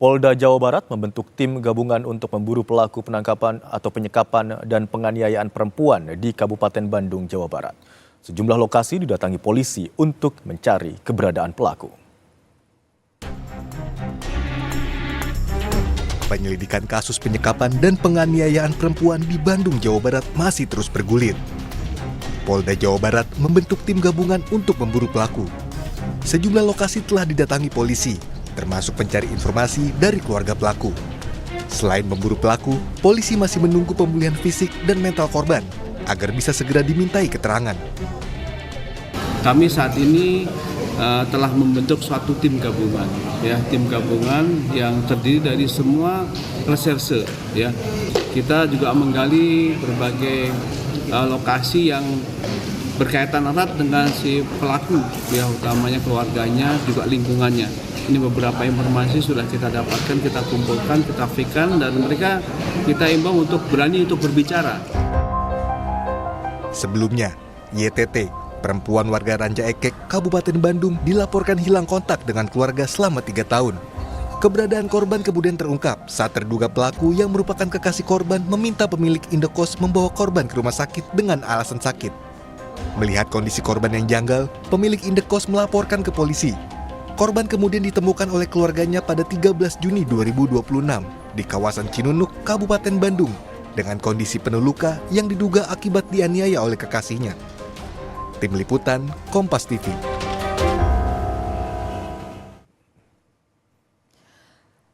Polda Jawa Barat membentuk tim gabungan untuk memburu pelaku penangkapan atau penyekapan dan penganiayaan perempuan di Kabupaten Bandung, Jawa Barat. Sejumlah lokasi didatangi polisi untuk mencari keberadaan pelaku. Penyelidikan kasus penyekapan dan penganiayaan perempuan di Bandung, Jawa Barat masih terus bergulir. Polda Jawa Barat membentuk tim gabungan untuk memburu pelaku. Sejumlah lokasi telah didatangi polisi, termasuk pencari informasi dari keluarga pelaku. Selain memburu pelaku, polisi masih menunggu pemulihan fisik dan mental korban agar bisa segera dimintai keterangan. Kami saat ini telah membentuk suatu tim gabungan, tim gabungan yang terdiri dari semua reserse. Kita juga menggali berbagai lokasi yang berkaitan erat dengan si pelaku, utamanya keluarganya, juga lingkungannya. Ini beberapa informasi sudah kita dapatkan, kita kumpulkan, kita fikirkan, dan mereka kita imbau untuk berani untuk berbicara. Sebelumnya, YTT, perempuan warga Ranca Ekek, Kabupaten Bandung, dilaporkan hilang kontak dengan keluarga selama 3 tahun. Keberadaan korban kemudian terungkap saat terduga pelaku yang merupakan kekasih korban meminta pemilik indekos membawa korban ke rumah sakit dengan alasan sakit. Melihat kondisi korban yang janggal, pemilik indekos melaporkan ke polisi. Korban kemudian ditemukan oleh keluarganya pada 13 Juni 2026 di kawasan Cinunuk, Kabupaten Bandung, dengan kondisi penuh luka yang diduga akibat dianiaya oleh kekasihnya. Tim Liputan, Kompas TV.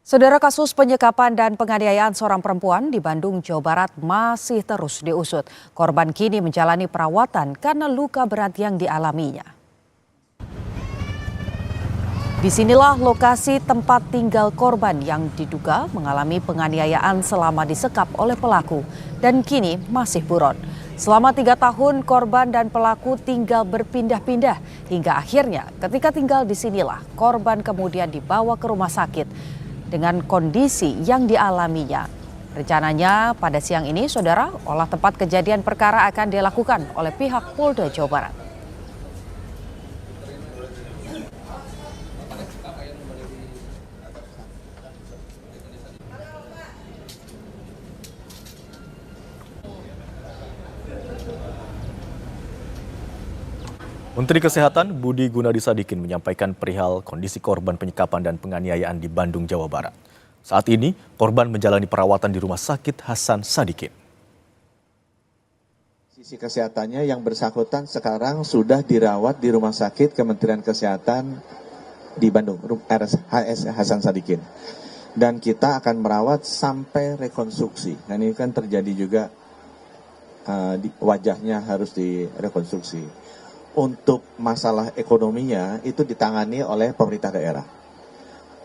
Saudara, kasus penyekapan dan penganiayaan seorang perempuan di Bandung, Jawa Barat masih terus diusut. Korban kini menjalani perawatan karena luka berat yang dialaminya. Disinilah lokasi tempat tinggal korban yang diduga mengalami penganiayaan selama disekap oleh pelaku dan kini masih buron. Selama 3 tahun korban dan pelaku tinggal berpindah-pindah hingga akhirnya ketika tinggal di sinilah korban kemudian dibawa ke rumah sakit dengan kondisi yang dialaminya. Rencananya pada siang ini, saudara, olah tempat kejadian perkara akan dilakukan oleh pihak Polda Jawa Barat. Menteri Kesehatan Budi Gunadi Sadikin menyampaikan perihal kondisi korban penyekapan dan penganiayaan di Bandung, Jawa Barat. Saat ini, korban menjalani perawatan di Rumah Sakit Hasan Sadikin. Sisi kesehatannya yang bersangkutan sekarang sudah dirawat di Rumah Sakit Kementerian Kesehatan di Bandung, RS Hasan Sadikin. Dan kita akan merawat sampai rekonstruksi. Nah, ini kan terjadi juga wajahnya harus direkonstruksi. Untuk masalah ekonominya itu ditangani oleh pemerintah daerah.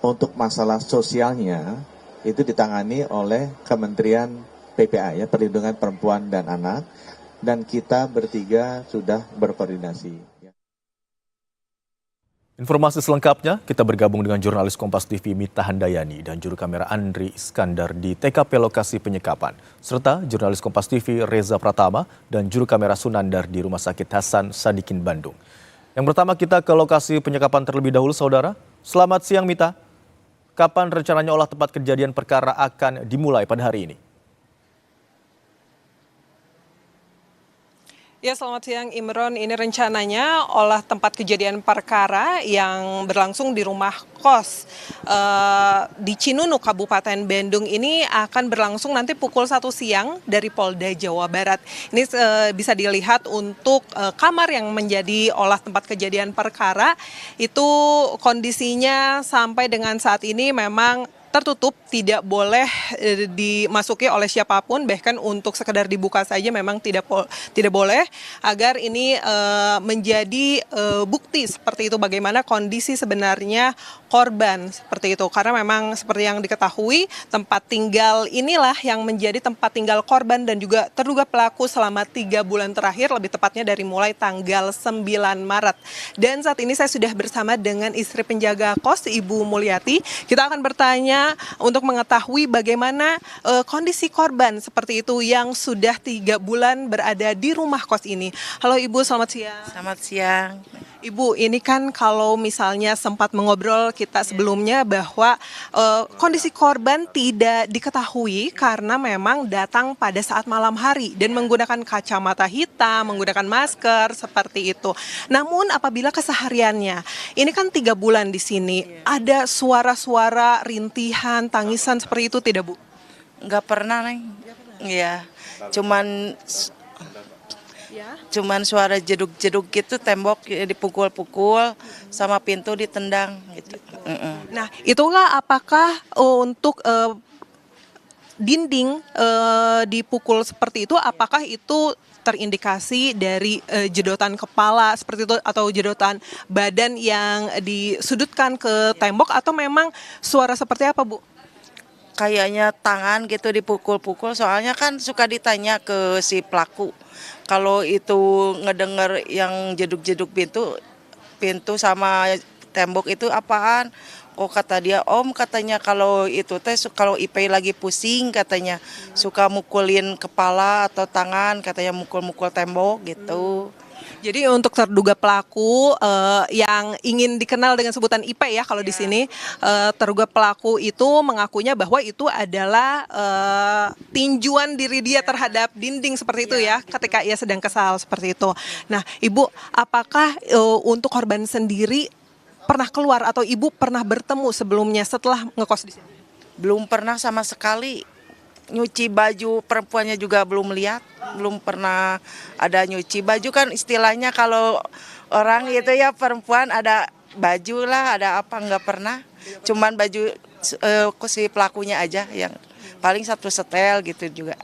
Untuk masalah sosialnya itu ditangani oleh Kementerian PPA, Perlindungan Perempuan dan Anak. Dan kita bertiga sudah berkoordinasi. Informasi selengkapnya kita bergabung dengan jurnalis Kompas TV Mita Handayani dan juru kamera Andri Iskandar di TKP lokasi penyekapan, serta jurnalis Kompas TV Reza Pratama dan juru kamera Sunandar di Rumah Sakit Hasan Sadikin Bandung. Yang pertama kita ke lokasi penyekapan terlebih dahulu, saudara. Selamat siang, Mita. Kapan rencananya olah tempat kejadian perkara akan dimulai pada hari ini? Ya, selamat siang Imron. Ini rencananya olah tempat kejadian perkara yang berlangsung di rumah kos di Cinunuk, Kabupaten Bandung ini akan berlangsung nanti pukul 1 siang dari Polda Jawa Barat. Ini bisa dilihat untuk kamar yang menjadi olah tempat kejadian perkara itu kondisinya sampai dengan saat ini memang tertutup, tidak boleh dimasuki oleh siapapun, bahkan untuk sekedar dibuka saja memang tidak boleh, agar ini menjadi bukti seperti itu bagaimana kondisi sebenarnya korban seperti itu. Karena memang seperti yang diketahui tempat tinggal inilah yang menjadi tempat tinggal korban dan juga terduga pelaku selama 3 bulan terakhir, lebih tepatnya dari mulai tanggal 9 Maret. Dan saat ini saya sudah bersama dengan istri penjaga kos, Ibu Mulyati. Kita akan bertanya untuk mengetahui bagaimana kondisi korban seperti itu yang sudah 3 bulan berada di rumah kos ini. Halo Ibu, selamat siang. Selamat siang. Ibu, ini kan kalau misalnya sempat mengobrol kita sebelumnya bahwa kondisi korban tidak diketahui karena memang datang pada saat malam hari dan menggunakan kacamata hitam, menggunakan masker seperti itu. Namun apabila kesehariannya, ini kan 3 bulan di sini, ada suara-suara rintihan, tangisan seperti itu tidak, Bu? Nggak pernah, Neng. Iya, cuman suara jeduk-jeduk gitu, tembok dipukul-pukul, sama pintu ditendang gitu. Nah, itulah apakah untuk dinding dipukul seperti itu, apakah itu terindikasi dari jedotan kepala seperti itu atau jedotan badan yang disudutkan ke tembok atau memang suara seperti apa, Bu? Kayaknya tangan gitu dipukul-pukul, soalnya kan suka ditanya ke si pelaku. Kalau itu ngedenger yang jeduk-jeduk pintu sama tembok itu apaan? Oh, kata dia, Om, katanya kalau itu teh kalau Ipei lagi pusing katanya suka mukulin kepala atau tangan, katanya mukul-mukul tembok gitu. Jadi untuk terduga pelaku yang ingin dikenal dengan sebutan IP ya kalau di sini, terduga pelaku itu mengakunya bahwa itu adalah tinjuan diri dia terhadap dinding seperti itu ya ketika ia sedang kesal seperti itu. Nah, Ibu, apakah untuk korban sendiri pernah keluar atau Ibu pernah bertemu sebelumnya setelah ngekos di sini? Belum pernah sama sekali. Nyuci baju perempuannya juga belum lihat, belum pernah ada nyuci baju, kan istilahnya kalau orang itu ya perempuan ada baju lah, ada apa, nggak pernah. Cuman baju si pelakunya aja yang paling satu setel gitu juga.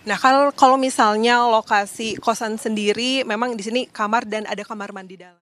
Nah, kalau misalnya lokasi kosan sendiri memang di sini kamar dan ada kamar mandi dalam.